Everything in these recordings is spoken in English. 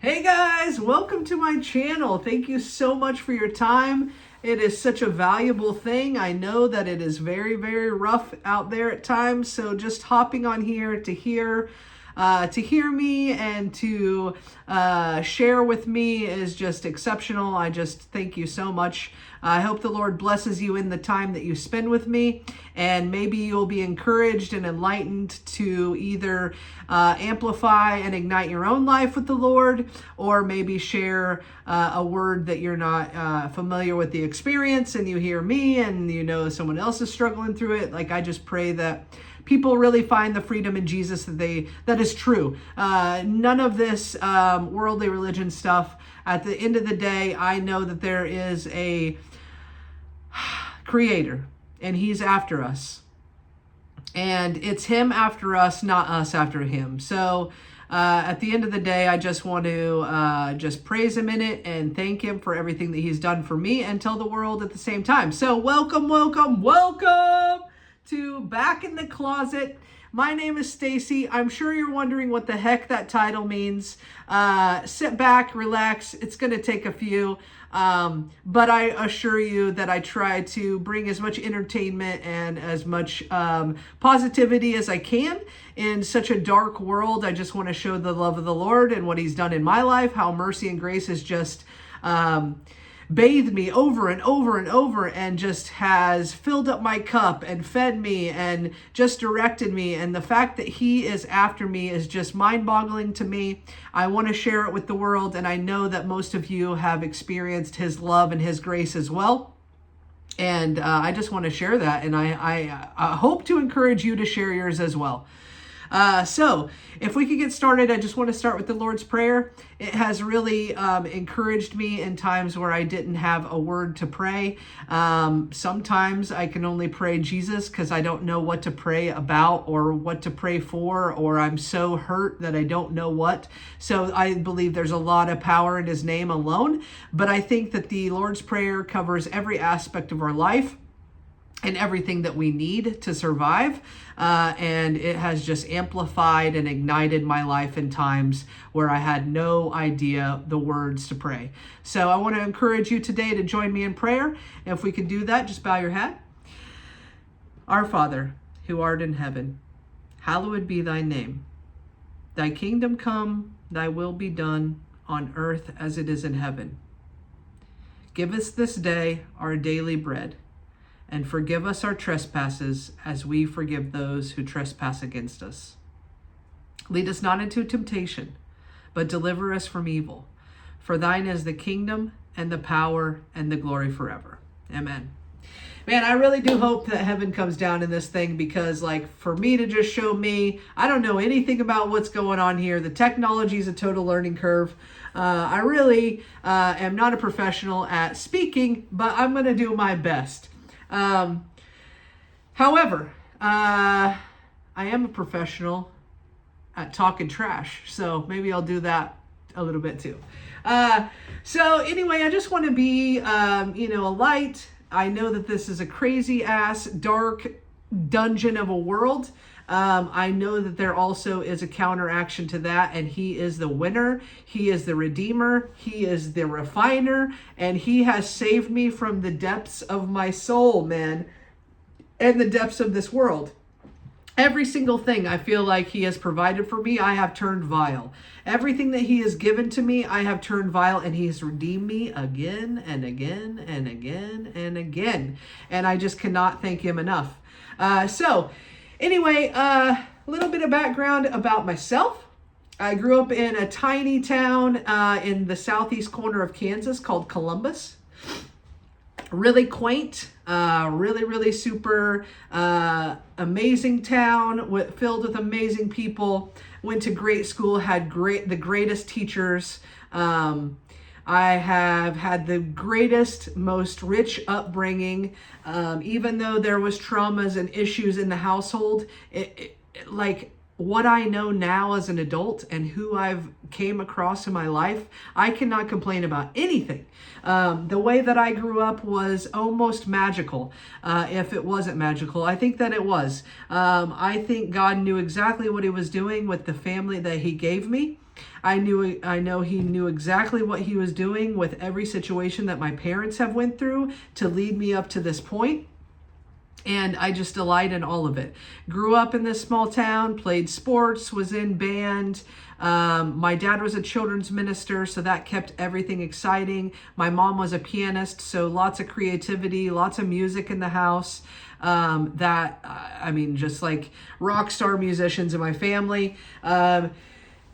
Hey guys, welcome to my channel. Thank you so much for your time. It is such a valuable thing. I know that it is very, very rough out there at times. So just hopping on here to hear me and to share with me is just exceptional. I just thank you so much. I hope the Lord blesses you in the time that you spend with me, and maybe you'll be encouraged and enlightened to either amplify and ignite your own life with the Lord, or maybe share a word that you're not familiar with the experience, and you hear me and you know someone else is struggling through it. Like, I just pray that people really find the freedom in Jesus that is true. None of this worldly religion stuff. At the end of the day, I know that there is a creator, and he's after us. And it's him after us, not us after him. So at the end of the day, I just want to just praise him in it and thank him for everything that he's done for me and tell the world at the same time. So welcome, welcome, welcome to Back in the Closet. My name is Stacy. I'm sure you're wondering what the heck that title means. Sit back, relax. It's going to take a few. But I assure you that I try to bring as much entertainment and as much positivity as I can in such a dark world. I just want to show the love of the Lord and what he's done in my life, how mercy and grace has just bathed me over and over and over, and just has filled up my cup and fed me and just directed me. And the fact that he is after me is just mind-boggling to me. I want to share it with the world, and I know that most of you have experienced his love and his grace as well. And I just want to share that, and I hope to encourage you to share yours as well. So if we could get started, I just want to start with the Lord's Prayer. It has really encouraged me in times where I didn't have a word to pray. Sometimes I can only pray Jesus because I don't know what to pray about or what to pray for, or I'm so hurt that I don't know what. So I believe there's a lot of power in his name alone. But I think that the Lord's Prayer covers every aspect of our life and everything that we need to survive. And it has just amplified and ignited my life in times where I had no idea the words to pray. So I want to encourage you today to join me in prayer. If we can do that, just bow your head. Our Father, who art in heaven, hallowed be thy name. Thy kingdom come, thy will be done on earth as it is in heaven. Give us this day our daily bread, and forgive us our trespasses as we forgive those who trespass against us. Lead us not into temptation, but deliver us from evil. For thine is the kingdom and the power and the glory forever. Amen. Man, I really do hope that heaven comes down in this thing, because for me to just show me, I don't know anything about what's going on here. The technology is a total learning curve. I really am not a professional at speaking, but I'm going to do my best. However, I am a professional at talking trash, so maybe I'll do that a little bit too. So anyway, I just want to be, a light. I know that this is a crazy ass, dark dungeon of a world. I know that there also is a counteraction to that, and he is the winner. He is the redeemer. He is the refiner, and he has saved me from the depths of my soul, man, and the depths of this world. Every single thing I feel like he has provided for me, I have turned vile. Everything that he has given to me, I have turned vile, and he has redeemed me again and again and again and again. And I just cannot thank him enough. Anyway, a little bit of background about myself. I grew up in a tiny town in the southeast corner of Kansas called Columbus. Really quaint, really, really super amazing town filled with amazing people. Went to great school, had the greatest teachers. I have had the greatest, most rich upbringing. Even though there was traumas and issues in the household, what I know now as an adult and who I've came across in my life, I cannot complain about anything. The way that I grew up was almost magical. If it wasn't magical, I think that it was. I think God knew exactly what he was doing with the family that he gave me. I know he knew exactly what he was doing with every situation that my parents have went through to lead me up to this point. And I just delight in all of it. Grew up in this small town, played sports, was in band. My dad was a children's minister, so that kept everything exciting. My mom was a pianist, so lots of creativity, lots of music in the house. Just like rock star musicians in my family.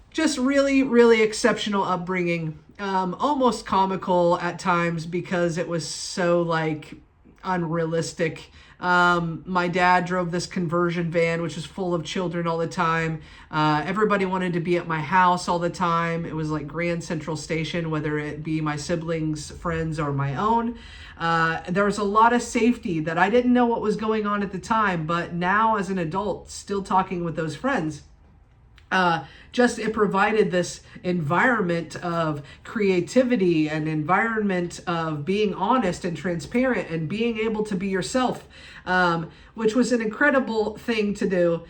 Just really, really exceptional upbringing. Almost comical at times because it was so like unrealistic. My dad drove this conversion van, which was full of children all the time. Everybody wanted to be at my house all the time. It was like Grand Central Station, whether it be my siblings, friends, or my own. There was a lot of safety that I didn't know what was going on at the time, but now as an adult, still talking with those friends, it provided this environment of creativity, an environment of being honest and transparent and being able to be yourself, which was an incredible thing to do.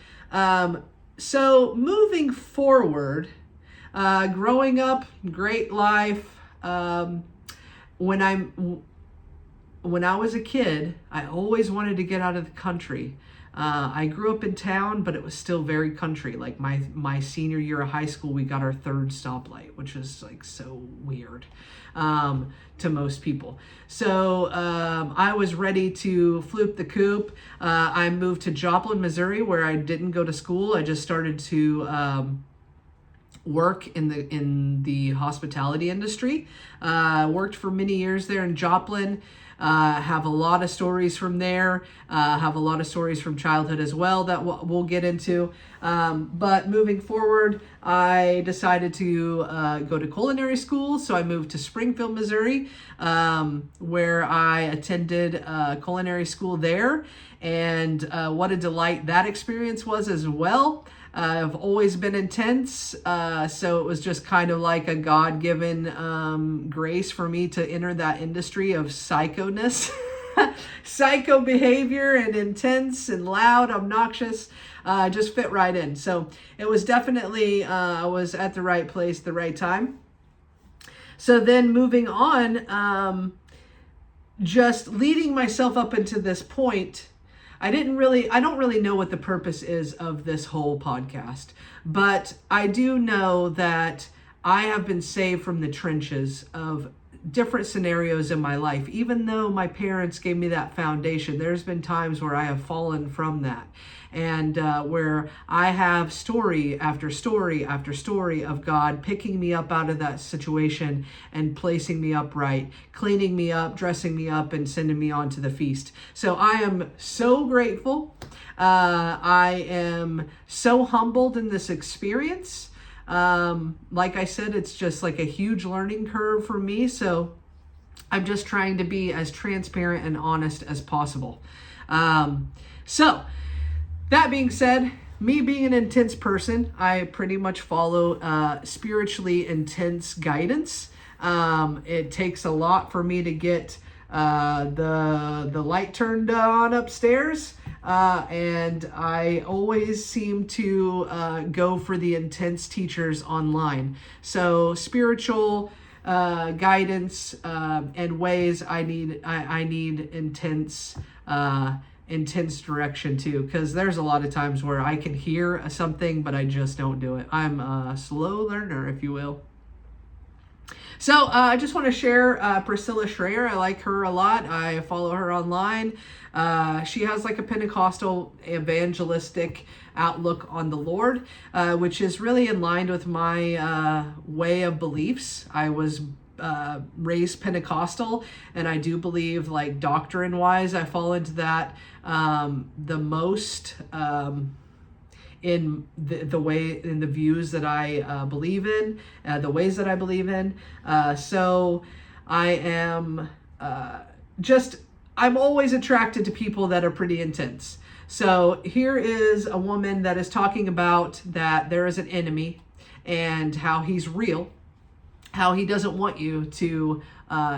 So moving forward, growing up, great life. When I was a kid, I always wanted to get out of the country. I grew up in town, but it was still very country. Like my senior year of high school, we got our third stoplight, which was like so weird to most people. So I was ready to flip the coop. I moved to Joplin, Missouri, where I didn't go to school. I just started to work in the hospitality industry. Worked for many years there in Joplin. Have a lot of stories from there, have a lot of stories from childhood as well that we'll get into. But moving forward, I decided to go to culinary school. So I moved to Springfield, Missouri, where I attended culinary school there. And what a delight that experience was as well. I've always been intense, so it was just kind of like a God-given grace for me to enter that industry of psychoness, psycho behavior, and intense and loud, obnoxious, just fit right in. So it was definitely, I was at the right place, the right time. So then moving on, just leading myself up into this point, I don't really know what the purpose is of this whole podcast, but I do know that I have been saved from the trenches of different scenarios in my life. Even though my parents gave me that foundation, there's been times where I have fallen from that, and where I have story after story after story of God picking me up out of that situation and placing me upright, cleaning me up, dressing me up, and sending me on to the feast. So I am so grateful. I am so humbled in this experience. Like I said, it's just like a huge learning curve for me. So I'm just trying to be as transparent and honest as possible. So that being said, me being an intense person, I pretty much follow spiritually intense guidance. It takes a lot for me to get the light turned on upstairs. And I always seem to go for the intense teachers online. So spiritual guidance and ways I need intense direction too, because there's a lot of times where I can hear something but I just don't do it. I'm a slow learner, if you will. So I just want to share Priscilla Schreier. I like her a lot. I follow her online. She has like a Pentecostal evangelistic outlook on the Lord, which is really in line with my way of beliefs. I was raised Pentecostal, and I do believe, like, doctrine wise, I fall into that the most in the way, in the views that I believe in, the ways that I believe in. So I am I'm always attracted to people that are pretty intense. So here is a woman that is talking about that there is an enemy and how he's real, how he doesn't want you to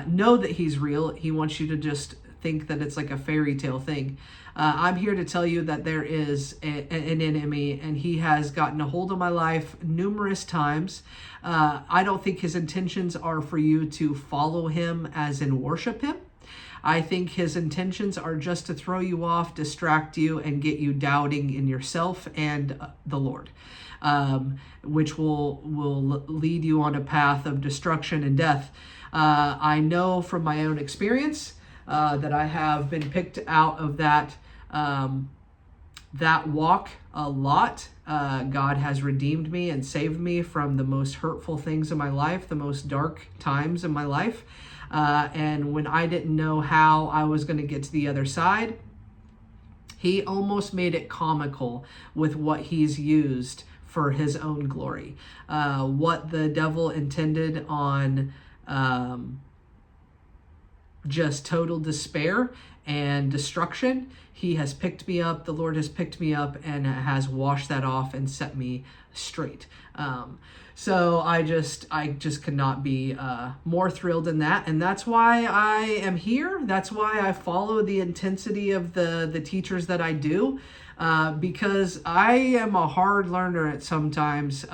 know that he's real. He wants you to just think that it's like a fairy tale thing. I'm here to tell you that there is an enemy, and he has gotten a hold of my life numerous times. I don't think his intentions are for you to follow him as in worship him. I think his intentions are just to throw you off, distract you, and get you doubting in yourself and the Lord, which will lead you on a path of destruction and death. I know from my own experience that I have been picked out of that walk a lot. God has redeemed me and saved me from the most hurtful things in my life, the most dark times in my life. And when I didn't know how I was going to get to the other side, he almost made it comical with what he's used for his own glory. What the devil intended on just total despair and destruction, he has picked me up. The Lord has picked me up and has washed that off and set me straight. So I just could not be more thrilled than that. And that's why I am here. That's why I follow the intensity of the teachers that I do, because I am a hard learner at sometimes.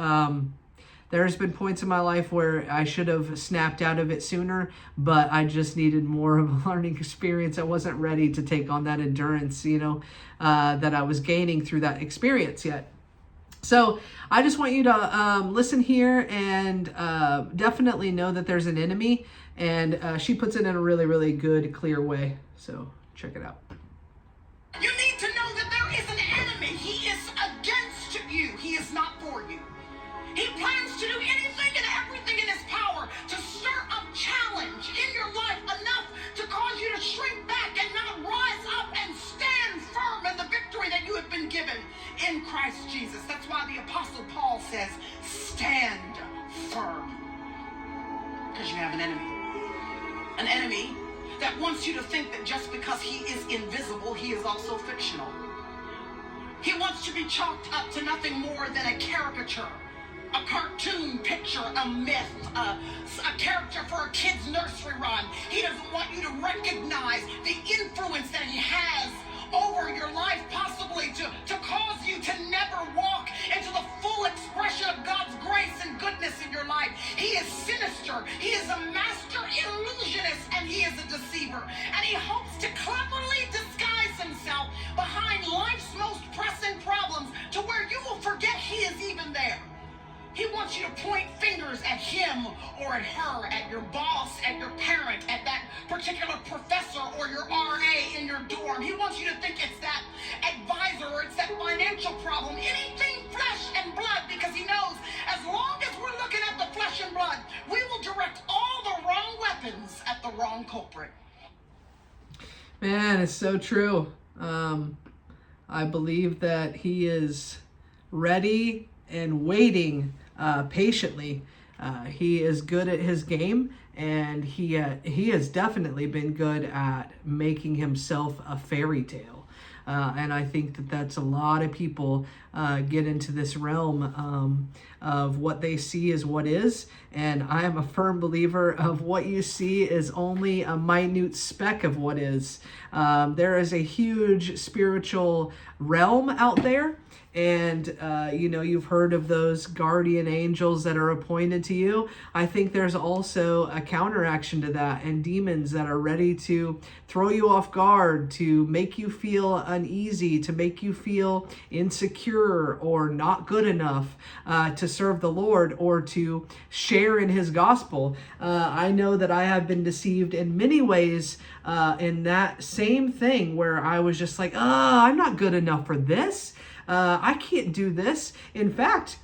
There's been points in my life where I should have snapped out of it sooner, but I just needed more of a learning experience. I wasn't ready to take on that endurance, that I was gaining through that experience yet. So I just want you to listen here and definitely know that there's an enemy, and she puts it in a really, really good, clear way. So check it out. You need to know that there is an enemy. He is against you. He is not for you. He plans to do anything and everything in his power to stir up challenge in your life enough to cause you to shrink back and not rise up and stand firm in the victory that you have been given in Christ Jesus. That's why the Apostle Paul says, stand firm. Because you have an enemy. An enemy that wants you to think that just because he is invisible, he is also fictional. He wants to be chalked up to nothing more than a caricature, a cartoon picture, a myth, a character for a kid's nursery rhyme. He doesn't want you to recognize the influence that he has over your life, possibly to cause you to never walk into the full expression of God's grace and goodness in your life. He is sinister. He is a master illusionist, and he is a deceiver. And he hopes to cleverly disguise himself behind life's most pressing problems to where you will forget he is even there. He wants you to point fingers at him or at her, at your boss, at your parent, at that particular professor or your RA in your dorm. He wants you to think it's that advisor or it's that financial problem, anything flesh and blood, because he knows as long as we're looking at the flesh and blood, we will direct all the wrong weapons at the wrong culprit. Man, it's so true. I believe that he is ready and waiting patiently. He is good at his game, and he has definitely been good at making himself a fairy tale. And I think that that's a lot of people get into this realm of what they see is what is. And I am a firm believer of what you see is only a minute speck of what is. There is a huge spiritual realm out there. And, you've heard of those guardian angels that are appointed to you. I think there's also a counteraction to that, and demons that are ready to throw you off guard, to make you feel uneasy, to make you feel insecure or not good enough to serve the Lord or to share in his gospel. I know that I have been deceived in many ways in that same thing where I was just like, I'm not good enough for this. I can't do this. In fact,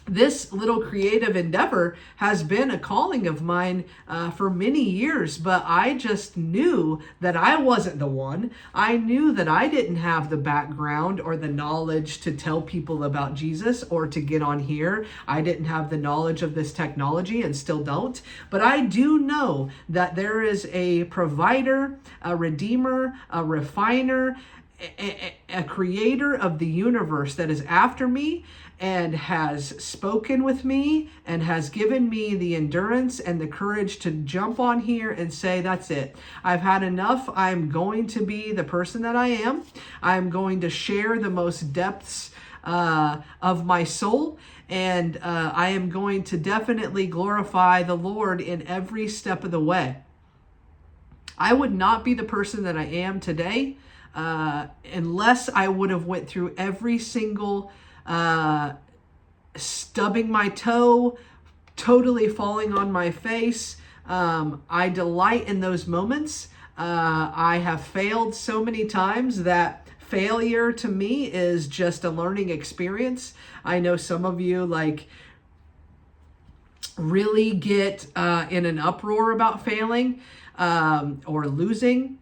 this little creative endeavor has been a calling of mine for many years, but I just knew that I wasn't the one. I knew that I didn't have the background or the knowledge to tell people about Jesus or to get on here. I didn't have the knowledge of this technology and still don't. But I do know that there is a provider, a redeemer, a refiner, a creator of the universe that is after me and has spoken with me and has given me the endurance and the courage to jump on here and say, that's it. I've had enough. I'm going to be the person that I am. I'm going to share the most depths of my soul. And I am going to definitely glorify the Lord in every step of the way. I would not be the person that I am today unless I would have went through every single stubbing my toe, totally falling on my face. I delight in those moments. I have failed so many times that failure to me is just a learning experience. I know some of you really get in an uproar about failing or losing.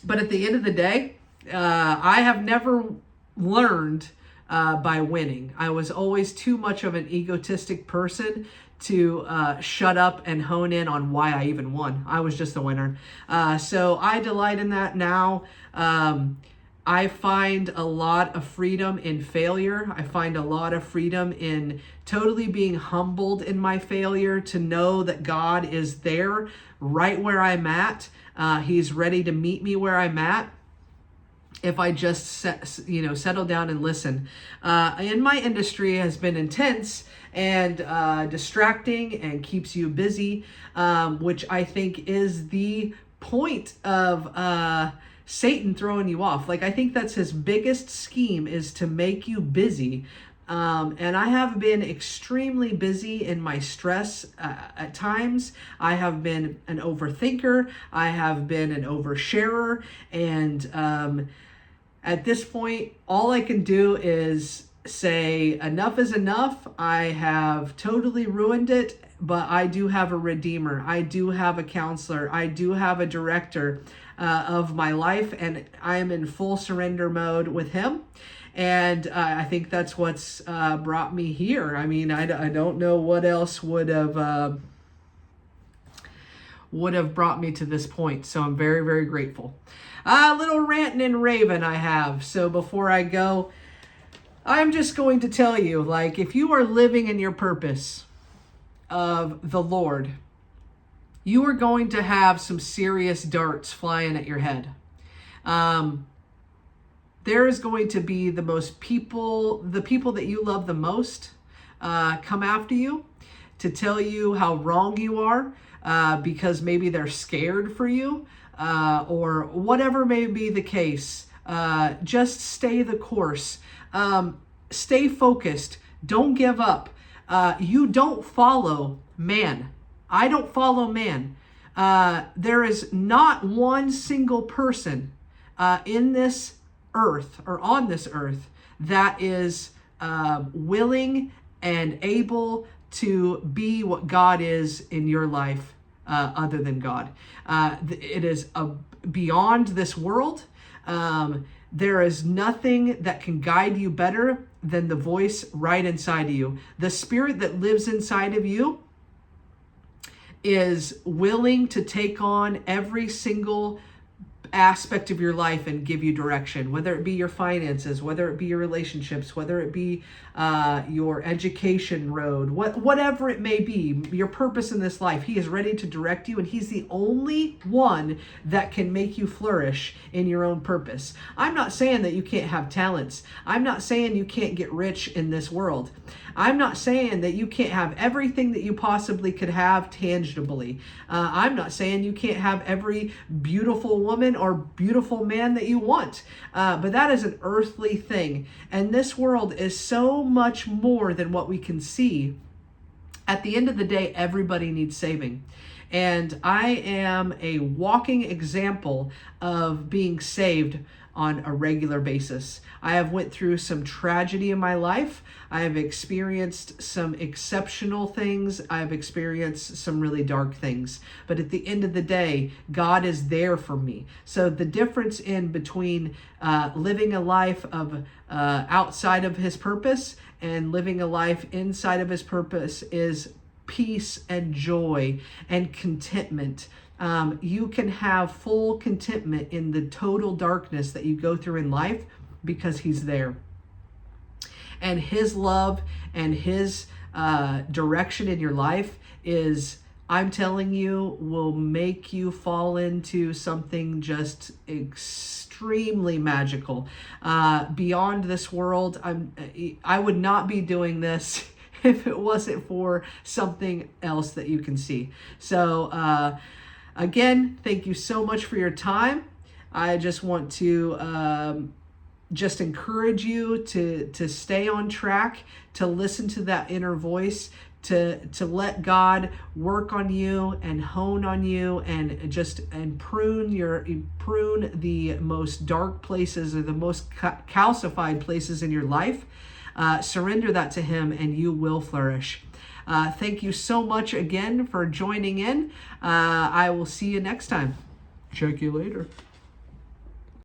But at the end of the day, I have never learned by winning. I was always too much of an egotistic person to shut up and hone in on why I even won. I was just a winner. So I delight in that now. I find a lot of freedom in failure. I find a lot of freedom in totally being humbled in my failure, to know that God is there right where I'm at. He's ready to meet me where I'm at if I just settle down and listen. In my industry has been intense and distracting and keeps you busy, which I think is the point of Satan throwing you off. I think that's his biggest scheme, is to make you busy. And I have been extremely busy in my stress at times. I have been an overthinker. I have been an oversharer. And at this point, all I can do is say enough is enough. I have totally ruined it, but I do have a redeemer. I do have a counselor. I do have a director of my life, and I am in full surrender mode with him. And I think that's what's brought me here. I mean, I don't know what else would have brought me to this point. So I'm very, very grateful. A little ranting and raving I have. So before I go, I'm just going to tell you, if you are living in your purpose of the Lord, you are going to have some serious darts flying at your head. There is going to be the people that you love the most come after you to tell you how wrong you are, because maybe they're scared for you, or whatever may be the case. Just stay the course. Stay focused. Don't give up. You don't follow man. I don't follow man. There is not one single person in this earth or on this earth that is willing and able to be what God is in your life other than God. It is beyond this world. There is nothing that can guide you better than the voice right inside of you. The spirit that lives inside of you is willing to take on every single aspect of your life and give you direction, whether it be your finances, whether it be your relationships, whether it be your education road, whatever it may be, your purpose in this life. He is ready to direct you, and he's the only one that can make you flourish in your own purpose. I'm not saying that you can't have talents. I'm not saying you can't get rich in this world. I'm not saying that you can't have everything that you possibly could have tangibly. I'm not saying you can't have every beautiful woman or beautiful man that you want. But that is an earthly thing. And this world is so much more than what we can see. At the end of the day, everybody needs saving. And I am a walking example of being saved on a regular basis. I have went through some tragedy in my life. I have experienced some exceptional things. I've experienced some really dark things. But at the end of the day, God is there for me. So the difference in between living a life of outside of his purpose and living a life inside of his purpose is peace and joy and contentment. You can have full contentment in the total darkness that you go through in life because he's there. And his love and his direction in your life is, I'm telling you, will make you fall into something just extremely magical, beyond this world. I would not be doing this if it wasn't for something else that you can see. So again, thank you so much for your time. I just want to just encourage you to stay on track, to listen to that inner voice, to let God work on you and hone on you and prune the most dark places or the most calcified places in your life. Surrender that to him and you will flourish. Thank you so much again for joining in. I will see you next time. Check you later.